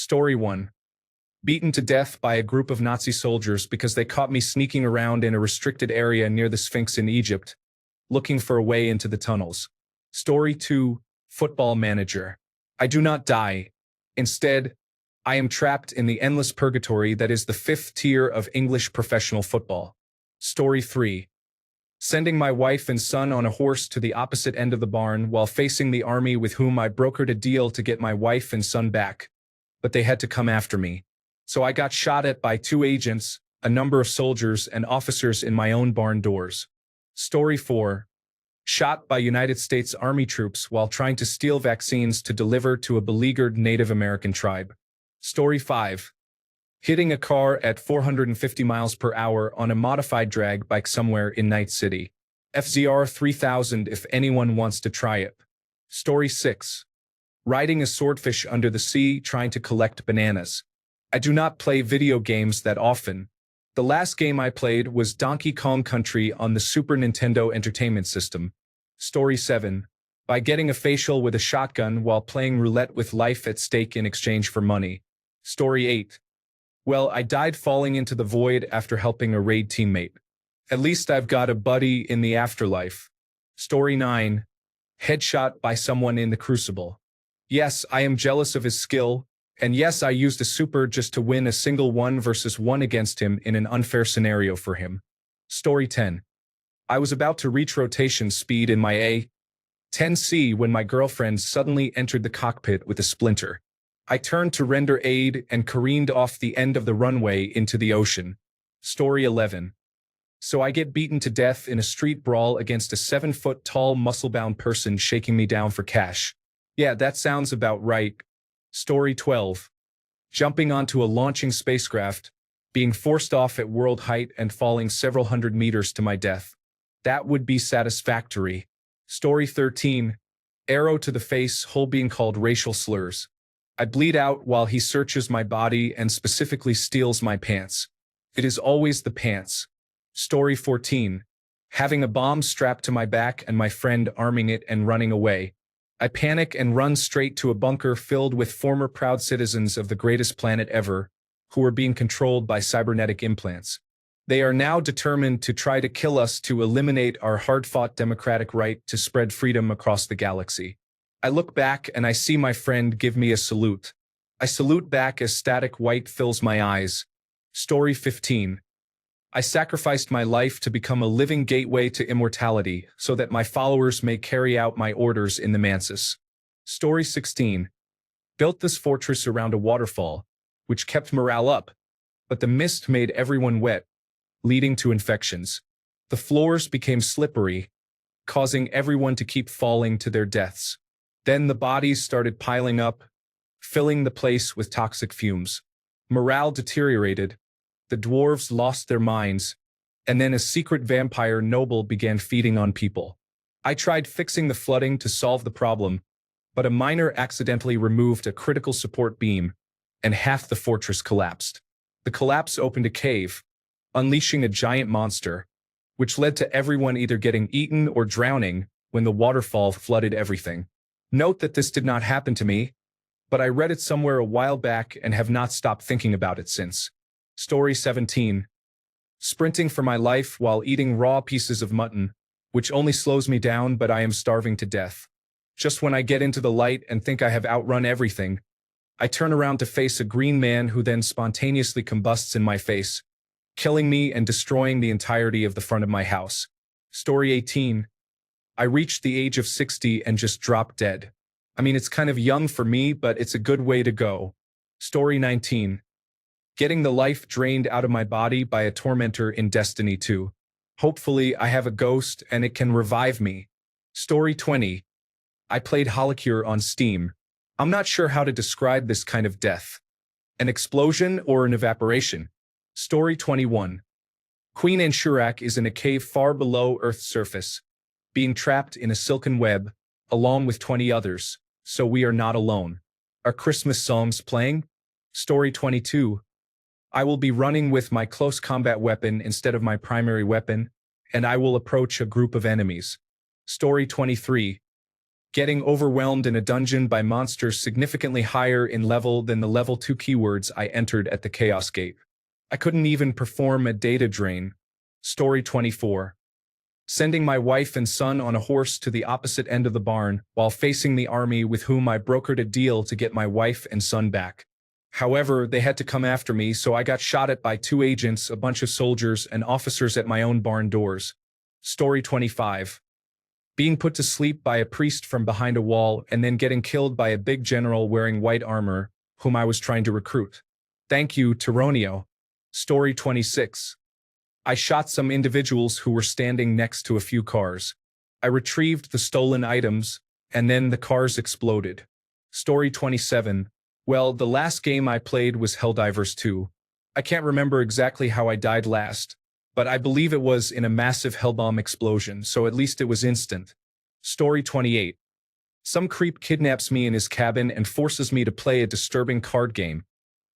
Story 1. Beaten to death by a group of Nazi soldiers because they caught me sneaking around in a restricted area near the Sphinx in Egypt, looking for a way into the tunnels. Story 2. Football manager. I do not die. Instead, I am trapped in the endless purgatory that is the fifth tier of English professional football. Story 3. Sending my wife and son on a horse to the opposite end of the barn while facing the army with whom I brokered a deal to get my wife and son back. But they had to come after me. So I got shot at by 2 agents, a number of soldiers, and officers in my own barn doors. Story 4. Shot by United States Army troops while trying to steal vaccines to deliver to a beleaguered Native American tribe. Story 5. Hitting a car at 450 miles per hour on a modified drag bike somewhere in Night City. FZR 3000 if anyone wants to try it. Story 6. Riding a swordfish under the sea trying to collect bananas. I do not play video games that often. The last game I played was Donkey Kong Country on the Super Nintendo Entertainment System. Story 7. By getting a facial with a shotgun while playing roulette with life at stake in exchange for money. Story 8. Well, I died falling into the void after helping a raid teammate. At least I've got a buddy in the afterlife. Story 9. Headshot by someone in the Crucible. Yes, I am jealous of his skill, and yes, I used a super just to win a single 1v1 against him in an unfair scenario for him. Story 10. I was about to reach rotation speed in my A-10C when my girlfriend suddenly entered the cockpit with a splinter. I turned to render aid and careened off the end of the runway into the ocean. Story 11. So I get beaten to death in a street brawl against a 7-foot-tall muscle-bound person shaking me down for cash. Yeah, that sounds about right. Story 12. Jumping onto a launching spacecraft, being forced off at world height and falling several hundred meters to my death. That would be satisfactory. Story 13. Arrow to the face, hole being called racial slurs. I bleed out while he searches my body and specifically steals my pants. It is always the pants. Story 14. Having a bomb strapped to my back and my friend arming it and running away. I panic and run straight to a bunker filled with former proud citizens of the greatest planet ever, who are being controlled by cybernetic implants. They are now determined to try to kill us to eliminate our hard-fought democratic right to spread freedom across the galaxy. I look back and I see my friend give me a salute. I salute back as static white fills my eyes. Story 15. I sacrificed my life to become a living gateway to immortality so that my followers may carry out my orders in the Mansis. Story 16. Built this fortress around a waterfall, which kept morale up, but the mist made everyone wet, leading to infections. The floors became slippery, causing everyone to keep falling to their deaths. Then the bodies started piling up, filling the place with toxic fumes. Morale deteriorated, the dwarves lost their minds, and then a secret vampire noble began feeding on people. I tried fixing the flooding to solve the problem, but a miner accidentally removed a critical support beam, and half the fortress collapsed. The collapse opened a cave, unleashing a giant monster, which led to everyone either getting eaten or drowning when the waterfall flooded everything. Note that this did not happen to me, but I read it somewhere a while back and have not stopped thinking about it since. Story 17. Sprinting for my life while eating raw pieces of mutton, which only slows me down, but I am starving to death. Just when I get into the light and think I have outrun everything, I turn around to face a green man who then spontaneously combusts in my face, killing me and destroying the entirety of the front of my house. Story 18. I reached the age of 60 and just dropped dead. I mean, it's kind of young for me, but it's a good way to go. Story 19. Getting the life drained out of my body by a tormentor in Destiny 2. Hopefully, I have a ghost and it can revive me. Story 20. I played Holocure on Steam. I'm not sure how to describe this kind of death. An explosion or an evaporation. Story 21. Queen Anshurak is in a cave far below Earth's surface, being trapped in a silken web, along with 20 others, so we are not alone. Are Christmas psalms playing? Story 22. I will be running with my close combat weapon instead of my primary weapon, and I will approach a group of enemies. Story 23. Getting overwhelmed in a dungeon by monsters significantly higher in level than the level 2 keywords I entered at the Chaos Gate. I couldn't even perform a data drain. Story 24. Sending my wife and son on a horse to the opposite end of the barn while facing the army with whom I brokered a deal to get my wife and son back. However, they had to come after me, so I got shot at by 2 agents, a bunch of soldiers, and officers at my own barn doors. Story 25. Being put to sleep by a priest from behind a wall and then getting killed by a big general wearing white armor, whom I was trying to recruit. Thank you, Tironio. Story 26. I shot some individuals who were standing next to a few cars. I retrieved the stolen items, and then the cars exploded. Story 27. Well, the last game I played was Helldivers 2. I can't remember exactly how I died last, but I believe it was in a massive hellbomb explosion, so at least it was instant. Story 28. Some creep kidnaps me in his cabin and forces me to play a disturbing card game,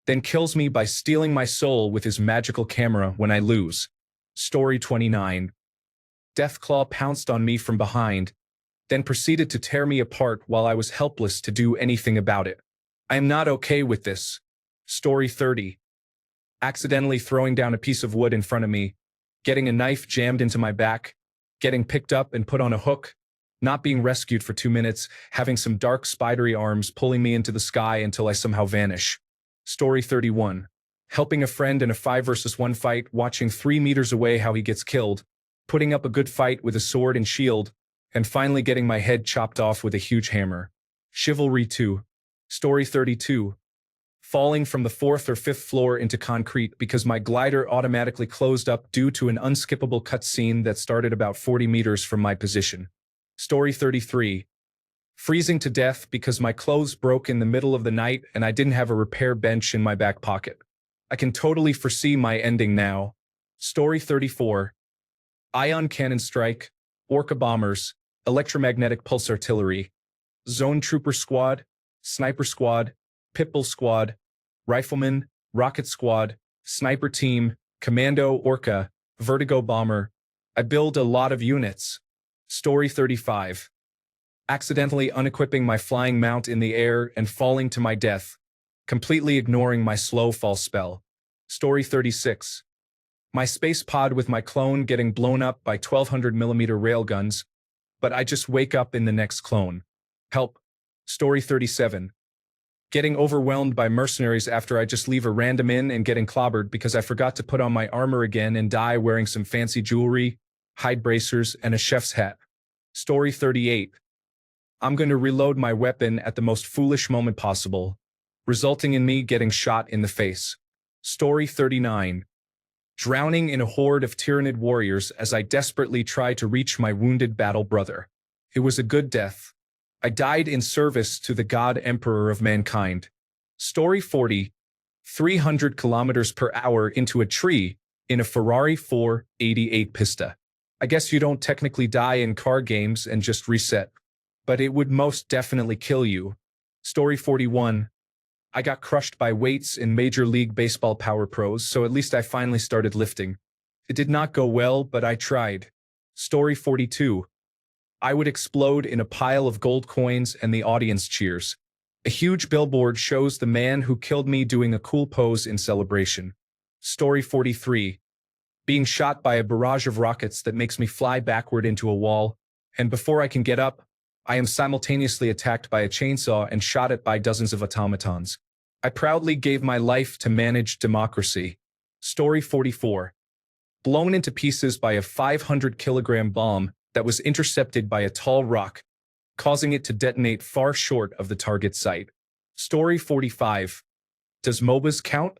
then kills me by stealing my soul with his magical camera when I lose. Story 29. Deathclaw pounced on me from behind, then proceeded to tear me apart while I was helpless to do anything about it. I am not okay with this. Story 30. Accidentally throwing down a piece of wood in front of me, getting a knife jammed into my back, getting picked up and put on a hook, not being rescued for 2 minutes, having some dark spidery arms pulling me into the sky until I somehow vanish. Story 31. Helping a friend in a 5 versus 1 fight, watching 3 meters away how he gets killed, putting up a good fight with a sword and shield, and finally getting my head chopped off with a huge hammer. Chivalry 2. Story 32. Falling from the 4th or 5th floor into concrete because my glider automatically closed up due to an unskippable cutscene that started about 40 meters from my position. Story 33. Freezing to death because my clothes broke in the middle of the night and I didn't have a repair bench in my back pocket. I can totally foresee my ending now. Story 34. Ion cannon strike, orca bombers, electromagnetic pulse artillery, zone trooper squad, sniper squad, pitbull squad, rifleman, rocket squad, sniper team, commando orca, vertigo bomber. I build a lot of units. Story 35. Accidentally unequipping my flying mount in the air and falling to my death, completely ignoring my slow fall spell. Story 36. My space pod with my clone getting blown up by 1200mm railguns, but I just wake up in the next clone. Help. Story 37. Getting overwhelmed by mercenaries after I just leave a random inn and getting clobbered because I forgot to put on my armor again and die wearing some fancy jewelry, hide bracers, and a chef's hat. Story 38. I'm going to reload my weapon at the most foolish moment possible, resulting in me getting shot in the face. Story 39. Drowning in a horde of Tyranid warriors as I desperately try to reach my wounded battle brother. It was a good death. I died in service to the God Emperor of mankind. Story 40. 300 kilometers per hour into a tree in a Ferrari 488 Pista. I guess you don't technically die in car games and just reset, but it would most definitely kill you. Story 41. I got crushed by weights in Major League Baseball Power Pros, so at least I finally started lifting. It did not go well, but I tried. Story 42. I would explode in a pile of gold coins and the audience cheers. A huge billboard shows the man who killed me doing a cool pose in celebration. Story 43. Being shot by a barrage of rockets that makes me fly backward into a wall, and before I can get up, I am simultaneously attacked by a chainsaw and shot at by dozens of automatons. I proudly gave my life to manage democracy. Story 44. Blown into pieces by a 500-kilogram bomb that was intercepted by a tall rock, causing it to detonate far short of the target site. Story 45. Does MOBAs count?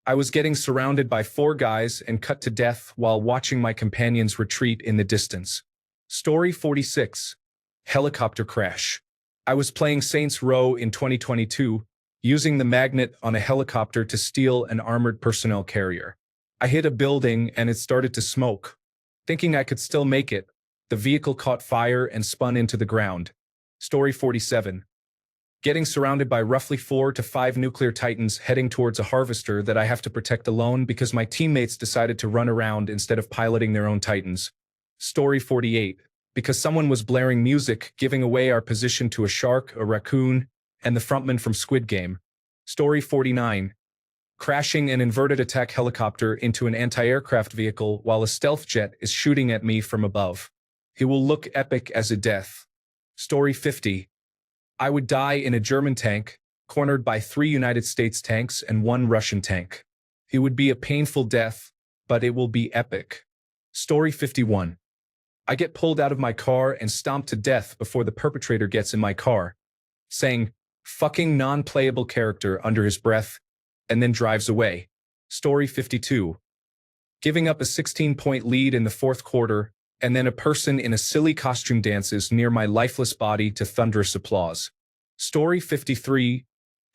I was getting surrounded by 4 guys and cut to death while watching my companions retreat in the distance. Story 46. Helicopter crash. I was playing Saints Row in 2022, using the magnet on a helicopter to steal an armored personnel carrier. I hit a building and it started to smoke. Thinking I could still make it, the vehicle caught fire and spun into the ground. Story 47. Getting surrounded by roughly 4 to 5 nuclear titans heading towards a harvester that I have to protect alone because my teammates decided to run around instead of piloting their own titans. Story 48. because someone was blaring music, giving away our position to a shark, a raccoon, and the frontman from Squid Game. Story 49. Crashing an inverted attack helicopter into an anti-aircraft vehicle while a stealth jet is shooting at me from above. It will look epic as a death. Story 50. I would die in a German tank, cornered by 3 United States tanks and 1 Russian tank. It would be a painful death, but it will be epic. Story 51. I get pulled out of my car and stomped to death before the perpetrator gets in my car, saying, "fucking non-playable character" under his breath, and then drives away. Story 52. Giving up a 16-point lead in the 4th quarter, and then a person in a silly costume dances near my lifeless body to thunderous applause. Story 53.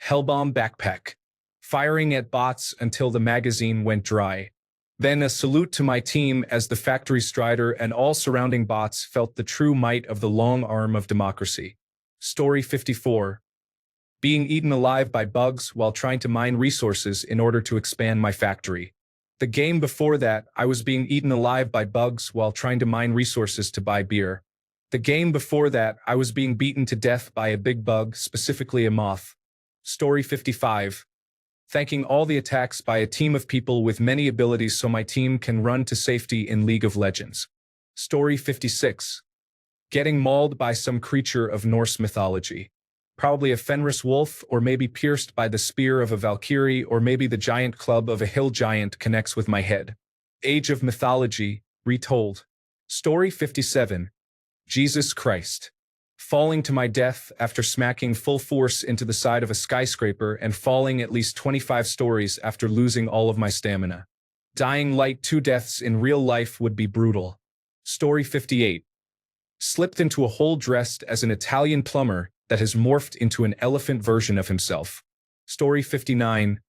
Hellbomb backpack. Firing at bots until the magazine went dry. Then a salute to my team as the factory strider and all surrounding bots felt the true might of the long arm of democracy. Story 54. Being eaten alive by bugs while trying to mine resources in order to expand my factory. The game before that, I was being eaten alive by bugs while trying to mine resources to buy beer. The game before that, I was being beaten to death by a big bug, specifically a moth. Story 55. Thanking all the attacks by a team of people with many abilities so my team can run to safety in League of Legends. Story 56. Getting mauled by some creature of Norse mythology. Probably a Fenris wolf, or maybe pierced by the spear of a Valkyrie, or maybe the giant club of a hill giant connects with my head. Age of Mythology, retold. Story 57. Jesus Christ. Falling to my death after smacking full force into the side of a skyscraper and falling at least 25 stories after losing all of my stamina. Dying light 2 deaths in real life would be brutal. Story 58. Slipped into a hole dressed as an Italian plumber that has morphed into an elephant version of himself. Story 59.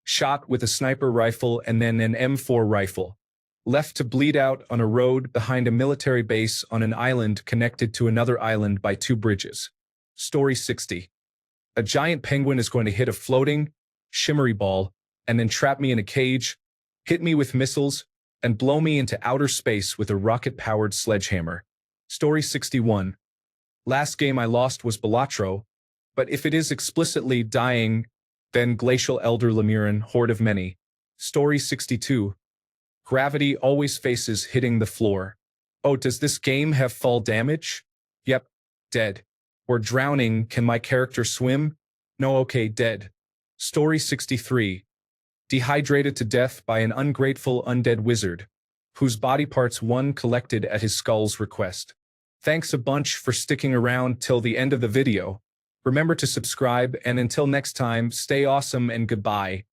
Shot with a sniper rifle and then an M4 rifle. Left to bleed out on a road behind a military base on an island connected to another island by 2 bridges. Story 60. A giant penguin is going to hit a floating, shimmery ball, and then trap me in a cage, hit me with missiles, and blow me into outer space with a rocket-powered sledgehammer. Story 61. Last game I lost was Balatro, but if it is explicitly dying, then Glacial Elder Lemurin, Horde of Many. Story 62. Gravity always faces hitting the floor. Oh, does this game have fall damage? Yep, dead. Or drowning, can my character swim? No, okay, dead. Story 63. Dehydrated to death by an ungrateful undead wizard, whose body parts one collected at his skull's request. Thanks a bunch for sticking around till the end of the video. Remember to subscribe, and until next time, stay awesome and goodbye.